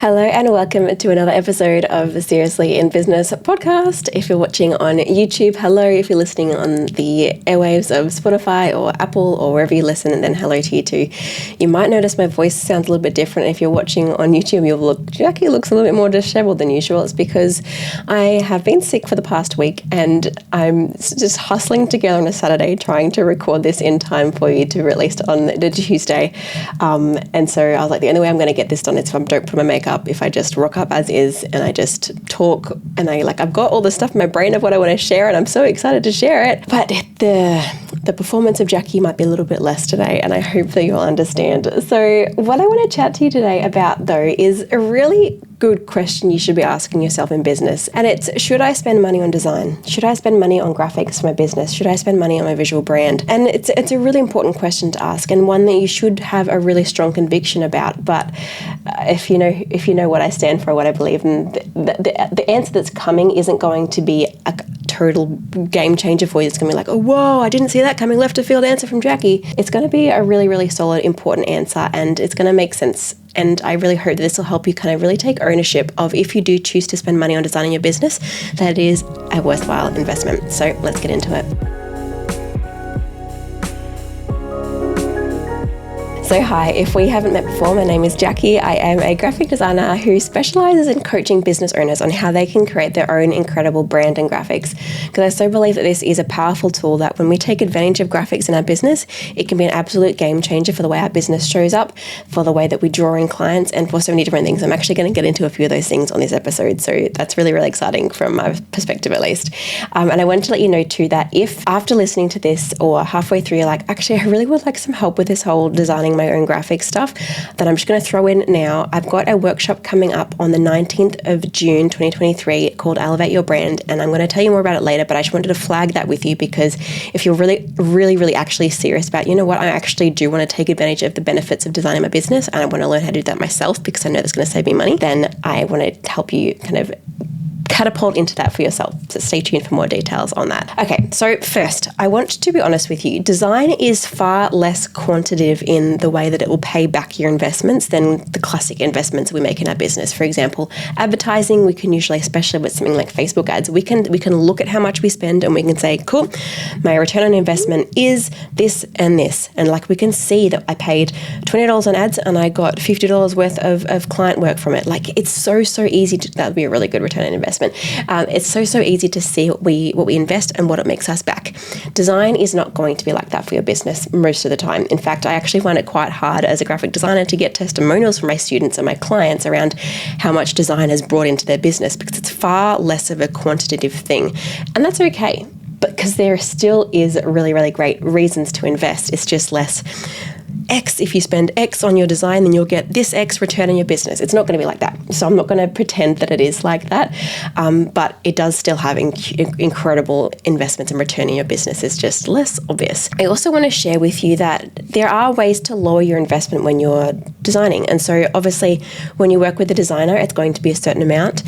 Hello and welcome to another episode of the Seriously in Business podcast. If you're watching on YouTube, hello. If you're listening on the airwaves of Spotify or Apple or wherever you listen, and then hello to you too. You might notice my voice sounds a little bit different. If you're watching on YouTube, you'll look, Jacqui looks a little bit more disheveled than usual. It's because I have been sick for the past week and I'm just hustling together on a Saturday trying to record this in time for you to release on the Tuesday. And so I was like, the only way I'm going to get this done is if I don't put my makeup, if I just rock up as is and I just talk and I've got all the stuff in my brain of what I want to share and I'm so excited to share it. But the performance of Jacqui might be a little bit less today, and I hope that you'll understand. So what I want to chat to you today about though is a really good question you should be asking yourself in business. And it's, should I spend money on design? Should I spend money on graphics for my business? Should I spend money on my visual brand? And it's a really important question to ask, and one that you should have a really strong conviction about. But if you know what I stand for, what I believe in, the answer that's coming isn't going to be a total game changer for you. It's going to be like, oh, whoa, I didn't see that coming, left of field answer from Jacqui. It's going to be a really, really solid, important answer, and it's going to make sense. And I really hope that this will help you kind of really take ownership of, if you do choose to spend money on designing your business, that it is a worthwhile investment. So let's get into it. So hi, if we haven't met before, my name is Jacqui. I am a graphic designer who specializes in coaching business owners on how they can create their own incredible brand and graphics. Because I so believe that this is a powerful tool that when we take advantage of graphics in our business, it can be an absolute game changer for the way our business shows up, for the way that we draw in clients, and for so many different things. I'm actually going to get into a few of those things on this episode. So that's really, really exciting from my perspective at least. And I want to let you know too that if after listening to this or halfway through, you're like, actually, I really would like some help with this whole designing my own graphic stuff, that I'm just going to throw in now. I've got a workshop coming up on the 19th of June 2023 called Elevate Your Brand, and I'm going to tell you more about it later, but I just wanted to flag that with you because if you're really, really, really actually serious about, you know what, I actually do want to take advantage of the benefits of designing my business and I want to learn how to do that myself because I know that's going to save me money, then I want to help you kind of catapult into that for yourself. So stay tuned for more details on that. Okay, so first, I want to be honest with you. Design is far less quantitative in the way that it will pay back your investments than the classic investments we make in our business. For example, advertising, we can usually, especially with something like Facebook ads, we can look at how much we spend and we can say, cool, my return on investment is this and this. And like we can see that I paid $20 on ads and I got $50 worth of client work from it. Like it's so easy to, that would be a really good return on investment. It's so easy to see what we invest and what it makes us back. Design is not going to be like that for your business most of the time. In fact, I actually find it quite hard as a graphic designer to get testimonials from my students and my clients around how much design has brought into their business because it's far less of a quantitative thing. And that's okay, but because there still is really, really great reasons to invest. It's just less X. If you spend X on your design, then you'll get this X return on your business. It's not going to be like that. So I'm not going to pretend that it is like that. But it does still have incredible investments and return in your business. It's just less obvious. I also want to share with you that there are ways to lower your investment when you're designing. And so obviously when you work with a designer, it's going to be a certain amount.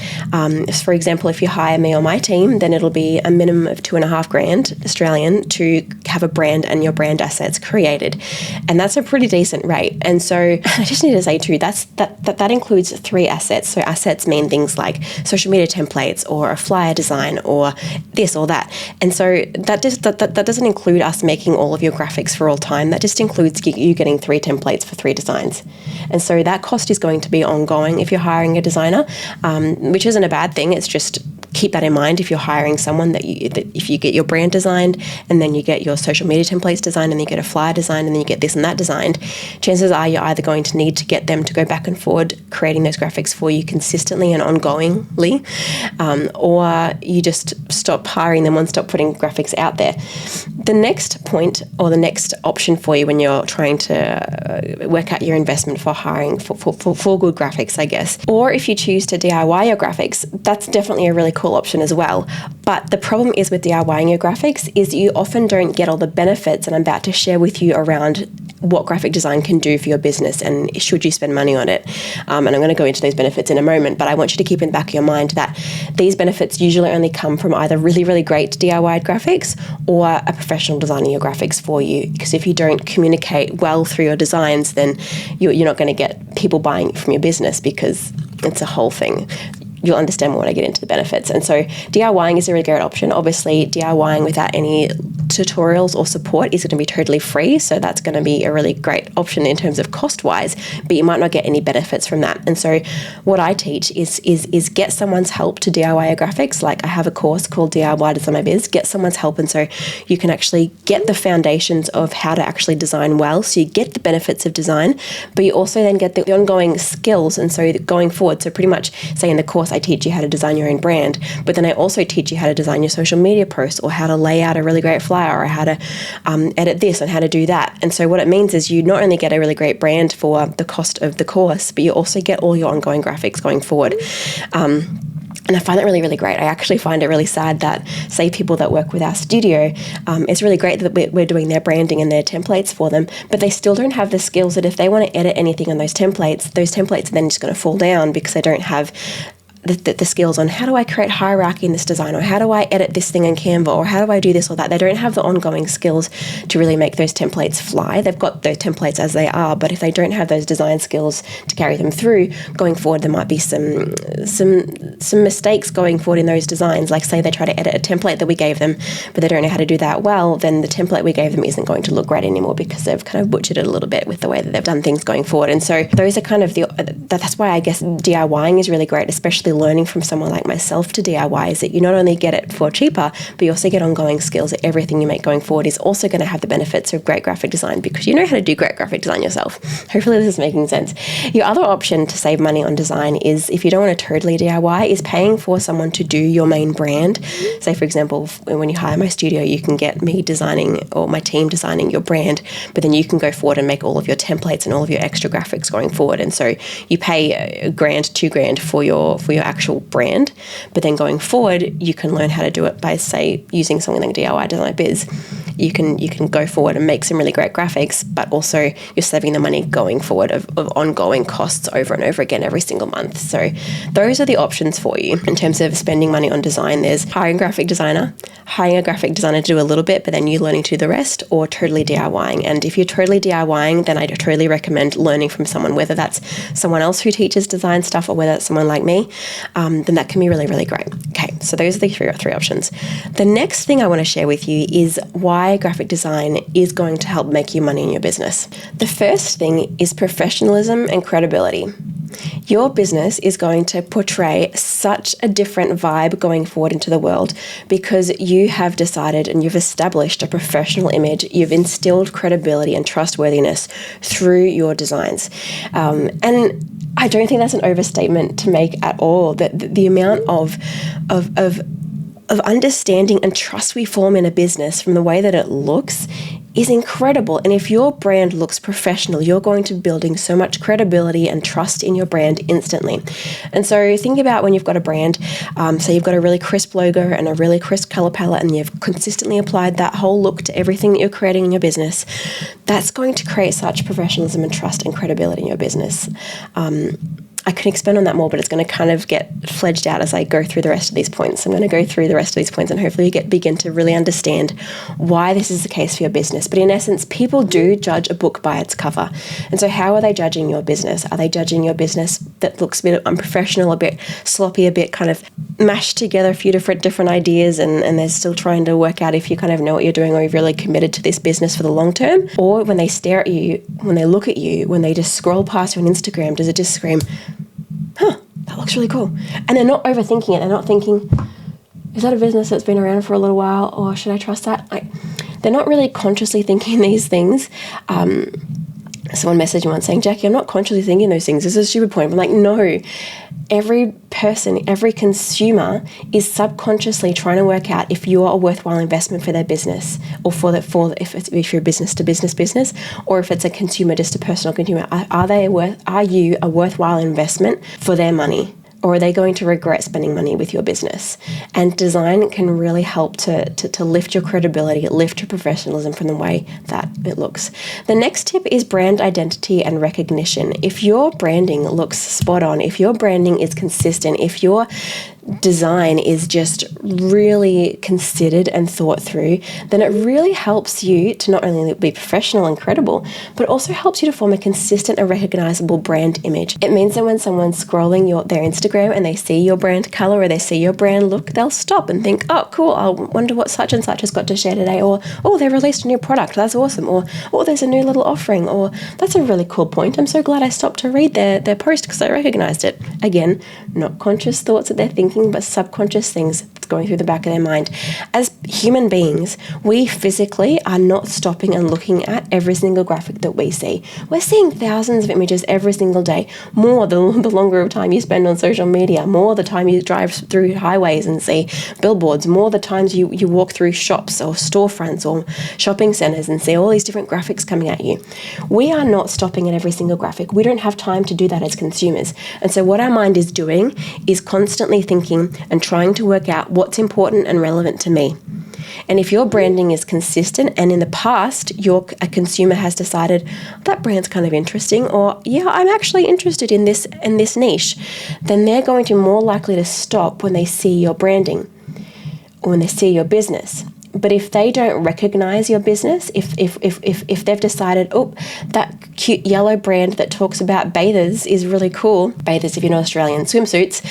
For example, if you hire me on my team, then it'll be a minimum of $2,500 Australian to have a brand and your brand assets created. And that's a pretty decent rate. And so I just need to say too, that includes 3 assets. So assets mean things like social media templates or a flyer design or this or that. And so that doesn't include us making all of your graphics for all time. That just includes you getting 3 templates for 3 designs. And so that cost is going to be ongoing if you're hiring a designer, which isn't a bad thing. It's just keep that in mind if you're hiring someone that if you get your brand designed and then you get your social media templates designed and then you get a flyer designed and then you get this and that designed, chances are you're either going to need to get them to go back and forward creating those graphics for you consistently and ongoingly, or you just stop hiring them and stop putting graphics out there. The next point or the next option for you when you're trying to work out your investment for hiring for good graphics, I guess, or if you choose to DIY your graphics, that's definitely a really cool option as well. But the problem is with DIYing your graphics is you often don't get all the benefits, and I'm about to share with you around what graphic design can do for your business and should you spend money on it. And I'm going to go into those benefits in a moment, but I want you to keep in the back of your mind that these benefits usually only come from either really, really great DIY graphics or a professional designing your graphics for you. Because if you don't communicate well through your designs, then you're not going to get people buying from your business, because it's a whole thing. You'll understand more when I get into the benefits. And so DIYing is a really great option. Obviously, DIYing without any tutorials or support is going to be totally free. So that's going to be a really great option in terms of cost-wise, but you might not get any benefits from that. And so what I teach is get someone's help to DIY your graphics. Like I have a course called DIY Design My Biz. Get someone's help. And so you can actually get the foundations of how to actually design well. So you get the benefits of design, but you also then get the ongoing skills. And so going forward, so pretty much say in the course, I teach you how to design your own brand, but then I also teach you how to design your social media posts, or how to lay out a really great flyer, or how to edit this and how to do that. And so what it means is you not only get a really great brand for the cost of the course, but you also get all your ongoing graphics going forward. And I find that really, really great. I actually find it really sad that, say, people that work with our studio, it's really great that we're doing their branding and their templates for them, but they still don't have the skills that if they want to edit anything on those templates are then just going to fall down because they don't have the skills on how do I create hierarchy in this design, or how do I edit this thing in Canva, or how do I do this or that. They don't have the ongoing skills to really make those templates fly. They've got those templates as they are, but if they don't have those design skills to carry them through, going forward there might be some mistakes going forward in those designs. Like say they try to edit a template that we gave them, but they don't know how to do that well, then the template we gave them isn't going to look great anymore because they've kind of butchered it a little bit with the way that they've done things going forward. And so those are kind of that's why I guess DIYing is really great, especially learning from someone like myself to DIY, is that you not only get it for cheaper, but you also get ongoing skills that everything you make going forward is also going to have the benefits of great graphic design, because you know how to do great graphic design yourself. Hopefully this is making sense. Your other option to save money on design is, if you don't want to totally DIY, is paying for someone to do your main brand. Say for example, when you hire my studio, you can get me designing, or my team designing your brand, but then you can go forward and make all of your templates and all of your extra graphics going forward. And so you pay $1,000, $2,000 for your actual brand, but then going forward you can learn how to do it by, say, using something like DIY Design My Biz. You can go forward and make some really great graphics, but also you're saving the money going forward of ongoing costs over and over again every single month. So those are the options for you in terms of spending money on design. There's hiring a graphic designer to do a little bit, but then you learning to do the rest, or totally DIYing. And if you're totally DIYing, then I totally recommend learning from someone, whether that's someone else who teaches design stuff or whether it's someone like me. Then that can be really, really great. Okay, so those are the three options. The next thing I want to share with you is why graphic design is going to help make you money in your business. The first thing is professionalism and credibility. Your business is going to portray such a different vibe going forward into the world because you have decided and you've established a professional image. You've instilled credibility and trustworthiness through your designs. And I don't think that's an overstatement to make at all. That the amount of understanding and trust we form in a business from the way that it looks is incredible. And if your brand looks professional, you're going to be building so much credibility and trust in your brand instantly. And so think about when you've got a brand, say you've got a really crisp logo and a really crisp color palette, and you've consistently applied that whole look to everything that you're creating in your business. That's going to create such professionalism and trust and credibility in your business. I could expand on that more, but it's going to kind of get fledged out as I go through the rest of these points. I'm going to go through the rest of these points and hopefully you begin to really understand why this is the case for your business. But in essence, people do judge a book by its cover. And so how are they judging your business? Are they judging your business that looks a bit unprofessional, a bit sloppy, a bit kind of mashed together, a few different ideas, and they're still trying to work out if you kind of know what you're doing or you've really committed to this business for the long term? Or when they stare at you, when they look at you, when they just scroll past you on Instagram, does it just scream, that looks really cool? And they're not overthinking it. They're not thinking, is that a business that's been around for a little while, or should I trust that? They're not really consciously thinking these things. Someone messaged me once saying, Jacqui, I'm not consciously thinking those things. This is a stupid point. I'm like, no. Every person, every consumer is subconsciously trying to work out if you are a worthwhile investment for their business, or if you're a business to business, or if it's a consumer just to personal consumer. Are you a worthwhile investment for their money? Or are they going to regret spending money with your business? And design can really help to lift your credibility, lift your professionalism from the way that it looks. The next tip is brand identity and recognition. If your branding looks spot on, if your branding is consistent, if your design is just really considered and thought through, then it really helps you to not only be professional and credible, but also helps you to form a consistent and recognizable brand image. It means that when someone's scrolling their Instagram and they see your brand color or they see your brand look, they'll stop and think, oh, cool, I wonder what such and such has got to share today. Or, oh, they released a new product, that's awesome. Or, oh, there's a new little offering. Or, that's a really cool point. I'm so glad I stopped to read their post because I recognized it. Again, not conscious thoughts that they're thinking, but subconscious things that's going through the back of their mind. As human beings, we physically are not stopping and looking at every single graphic that we see. We're seeing thousands of images every single day, more the longer of time you spend on social media, more the time you drive through highways and see billboards, more the times you walk through shops or storefronts or shopping centers and see all these different graphics coming at you. We are not stopping at every single graphic. We don't have time to do that as consumers. And so what our mind is doing is constantly thinking and trying to work out what's important and relevant to me. And if your branding is consistent and in the past a consumer has decided that brand's kind of interesting, or yeah, I'm actually interested in this niche, then they're going to be more likely to stop when they see your branding or when they see your business. But if they don't recognize your business, if they've decided, oh, that cute yellow brand that talks about bathers is really cool, bathers if you're not Australian, swimsuits,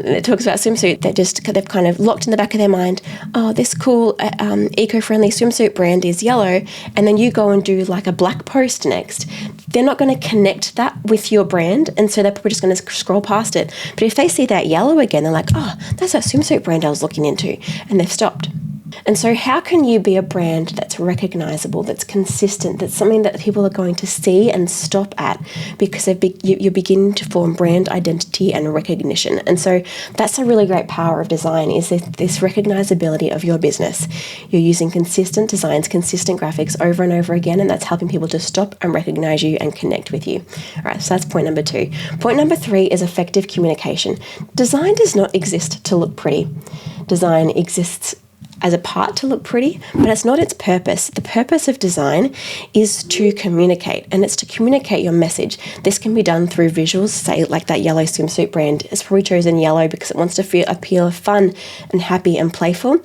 it talks about swimsuit, they've kind of locked in the back of their mind, oh, this cool eco-friendly swimsuit brand is yellow, and then you go and do like a black post next. They're not going to connect that with your brand, and so they're probably just going to scroll past it. But if they see that yellow again, they're like, oh, that's that swimsuit brand I was looking into, and they've stopped. And so how can you be a brand that's recognizable, that's consistent, that's something that people are going to see and stop at because you're beginning to form brand identity and recognition. And so that's a really great power of design, is this recognizability of your business. You're using consistent designs, consistent graphics over and over again, and that's helping people to stop and recognize you and connect with you. All right, so that's point number 2. Point number 3 is effective communication. Design does not exist to look pretty. Design exists as a part to look pretty, but it's not its purpose. The purpose of design is to communicate, and it's to communicate your message. This can be done through visuals, say like that yellow swimsuit brand. It's probably chosen yellow because it wants to appeal fun and happy and playful.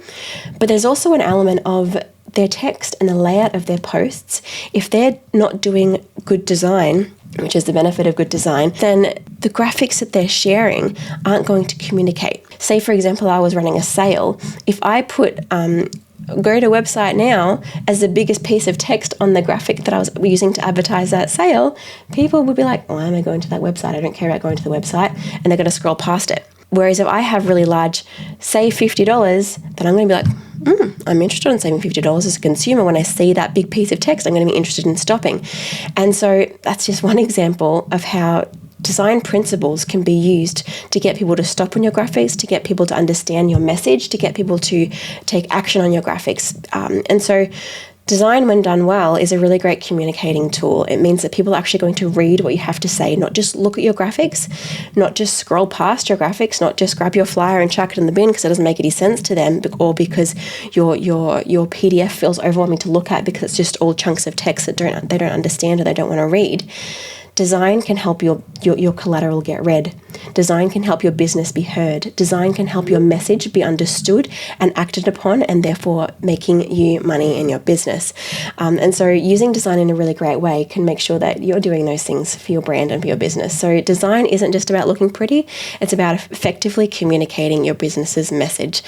But there's also an element of their text and the layout of their posts. If they're not doing good design, which is the benefit of good design, then the graphics that they're sharing aren't going to communicate. Say, for example, I was running a sale. If I put go to website now as the biggest piece of text on the graphic that I was using to advertise that sale, people would be like, why am I going to that website? I don't care about going to the website, and they're going to scroll past it. Whereas if I have really large, say $50, then I'm going to be like, I'm interested in saving $50 as a consumer. When I see that big piece of text, I'm going to be interested in stopping. And so that's just one example of how design principles can be used to get people to stop on your graphics, to get people to understand your message, to get people to take action on your graphics. And so design, when done well, is a really great communicating tool. It means that people are actually going to read what you have to say, not just look at your graphics, not just scroll past your graphics, not just grab your flyer and chuck it in the bin because it doesn't make any sense to them, or because your PDF feels overwhelming to look at because it's just all chunks of text that they don't understand or they don't want to read. Design can help your collateral get read. Design can help your business be heard. Design can help your message be understood and acted upon, and therefore making you money in your business. And so using design in a really great way can make sure that you're doing those things for your brand and for your business. So design isn't just about looking pretty, it's about effectively communicating your business's message.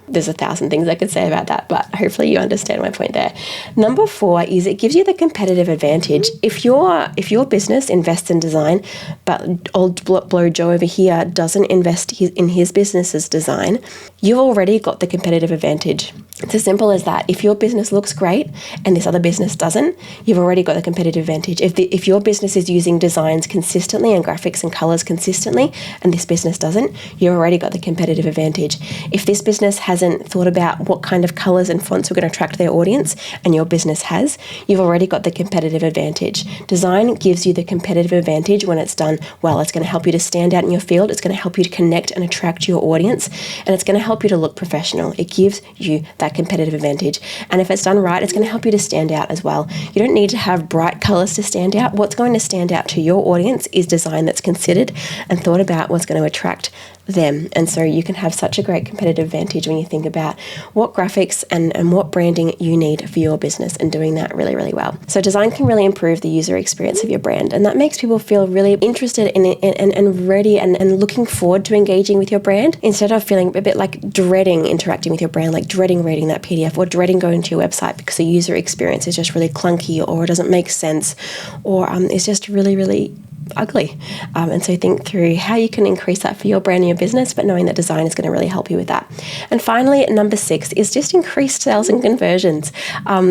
There's 1,000 things I could say about that, but hopefully you understand my point there. Number 4 is it gives you the competitive advantage. If your business invests in design, but old blow Joe over here doesn't invest in his business's design, you've already got the competitive advantage. It's as simple as that. If your business looks great and this other business doesn't, you've already got the competitive advantage. If your business is using designs consistently and graphics and colors consistently and this business doesn't, you've already got the competitive advantage. If this business hasn't thought about what kind of colors and fonts are going to attract their audience and your business has, you've already got the competitive advantage. Design gives you the competitive advantage when it's done well. It's going to help you to stand out in your field. It's going to help you to connect and attract your audience, and it's going to help you to look professional. It gives you that competitive advantage. And if it's done right, it's going to help you to stand out as well. You don't need to have bright colors to stand out. What's going to stand out to your audience is design that's considered and thought about what's going to attract them. And so you can have such a great competitive advantage when you think about what graphics and what branding you need for your business, and doing that really, really well. So design can really improve the user experience of your brand, and that makes people feel really interested in it and ready and looking forward to engaging with your brand, instead of feeling a bit like dreading interacting with your brand, like dreading reading that PDF or dreading going to your website because the user experience is just really clunky, or it doesn't make sense, or it's just really, really ugly. And so think through how you can increase that for your brand and your business, but knowing that design is going to really help you with that. And finally, number 6 is just increased sales and conversions.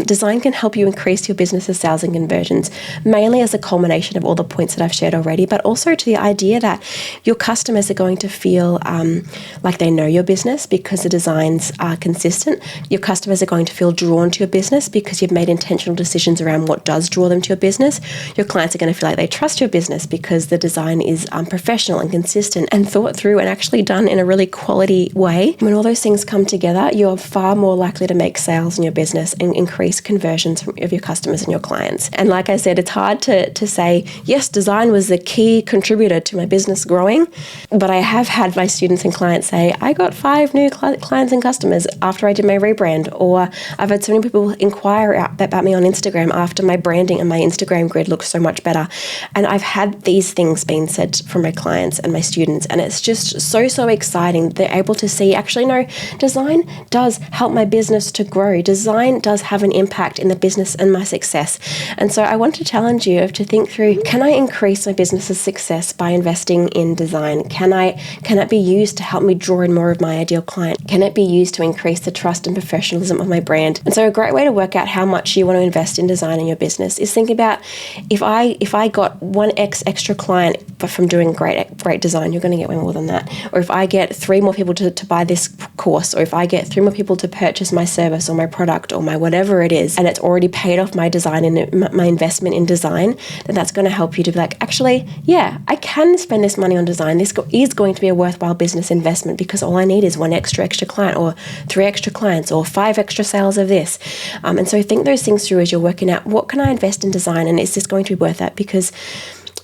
Design can help you increase your business's sales and conversions, mainly as a culmination of all the points that I've shared already, but also to the idea that your customers are going to feel like they know your business because the designs are consistent. Your customers are going to feel drawn to your business because you've made intentional decisions around what does draw them to your business. Your clients are going to feel like they trust your business because the design is professional and consistent and thought through and actually done in a really quality way. When all those things come together, you're far more likely to make sales in your business and increase conversions of your customers and your clients. And like I said, it's hard to say, yes, design was the key contributor to my business growing, but I have had my students and clients say, I got 5 new clients and customers after I did my rebrand, or I've had so many people inquire about me on Instagram after my branding and my Instagram grid looks so much better. And I've had these things being said from my clients and my students, and it's just so exciting. They're able to see, actually, no, design does help my business to grow. Design does have an impact in the business and my success. And so I want to challenge you to think through, can I increase my business's success by investing in design? Can it be used to help me draw in more of my ideal client? Can it be used to increase the trust and professionalism of my brand? And so a great way to work out how much you want to invest in design in your business is think about, if I got 1x extra client from doing great design, you're going to get way more than that. Or if I get 3 more people to buy this course, or if I get 3 more people to purchase my service or my product or my whatever it is, and it's already paid off my design and my investment in design, then that's going to help you to be like, actually, yeah, I can spend this money on design. This is going to be a worthwhile business investment because all I need is 1 extra client, or 3 extra clients, or 5 extra sales of this. And so think those things through as you're working out, what can I invest in design, and is this going to be worth it? Because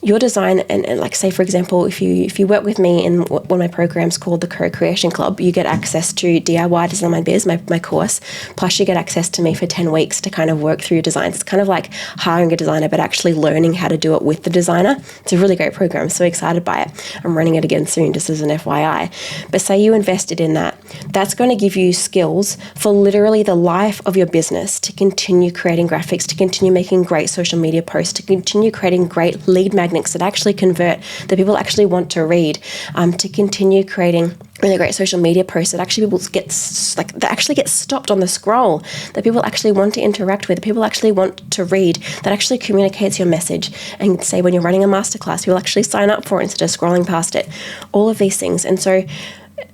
your design, and like, say, for example, if you work with me in one of my programs called the Co-Creation Club, you get access to DIY Design My Biz, my course, plus you get access to me for 10 weeks to kind of work through your designs. It's kind of like hiring a designer, but actually learning how to do it with the designer. It's a really great program. I'm so excited by it. I'm running it again soon, just as an FYI. But say you invested in that. That's going to give you skills for literally the life of your business to continue creating graphics, to continue making great social media posts, to continue creating great lead magnets that actually convert, that people actually want to read, to continue creating really great social media posts that actually that actually get stopped on the scroll, that people actually want to interact with, that people actually want to read, that actually communicates your message. And say when you're running a masterclass, people actually sign up for it instead of scrolling past it. All of these things. And so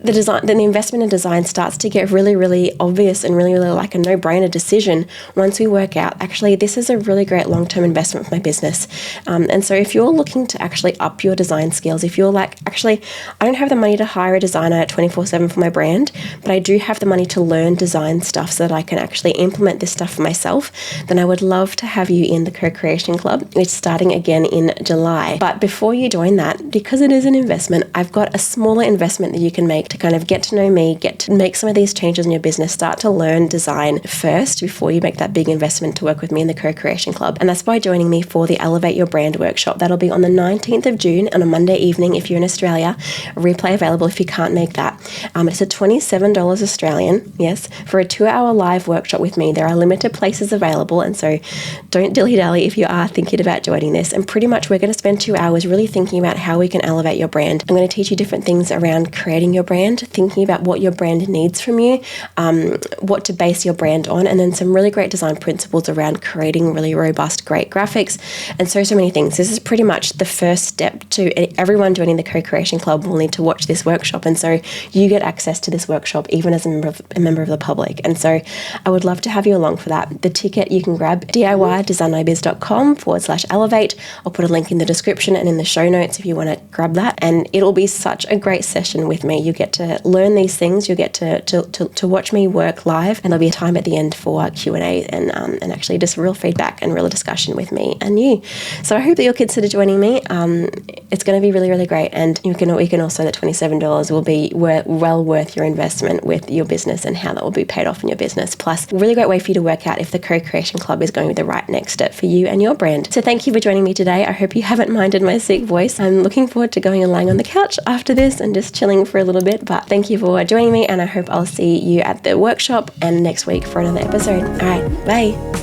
the investment in design starts to get really, really obvious and really, really like a no-brainer decision once we work out, actually, this is a really great long-term investment for my business. And so if you're looking to actually up your design skills, if you're like, actually, I don't have the money to hire a designer 24/7 for my brand, but I do have the money to learn design stuff so that I can actually implement this stuff for myself, then I would love to have you in the Co-Creation Club. It's starting again in July. But before you join that, because it is an investment, I've got a smaller investment that you can make to kind of get to know me, get to make some of these changes in your business, start to learn design first before you make that big investment to work with me in the Co-Creation Club. And that's by joining me for the Elevate Your Brand workshop. That'll be on the 19th of June on a Monday evening if you're in Australia. A replay available if you can't make that. It's a $27 Australian, yes, for a 2-hour live workshop with me. There are limited places available, and so don't dilly-dally if you are thinking about joining this. And pretty much we're going to spend 2 hours really thinking about how we can elevate your brand. I'm going to teach you different things around creating your brand, thinking about what your brand needs from you, what to base your brand on, and then some really great design principles around creating really robust, great graphics, and so many things. This is pretty much the first step to everyone joining the Co-Creation Club will need to watch this workshop, and so you get access to this workshop even as a member of the public. And so I would love to have you along for that. The ticket you can grab DIY-designibiz.com/elevate. I'll put a link in the description and in the show notes if you want to grab that, and it'll be such a great session with me. You get to learn these things, you get to watch me work live, and there'll be a time at the end for Q&A and actually just real feedback and real discussion with me and you. So I hope that you'll consider joining me. It's going to be really, really great, and you can also, that $27 will be well worth your investment with your business and how that will be paid off in your business. Plus, a really great way for you to work out if the Co-Creation Club is going to be the right next step for you and your brand. So thank you for joining me today. I hope you haven't minded my sick voice. I'm looking forward to going and lying on the couch after this and just chilling for a little bit. But thank you for joining me, and I hope I'll see you at the workshop and next week for another episode. All right, bye.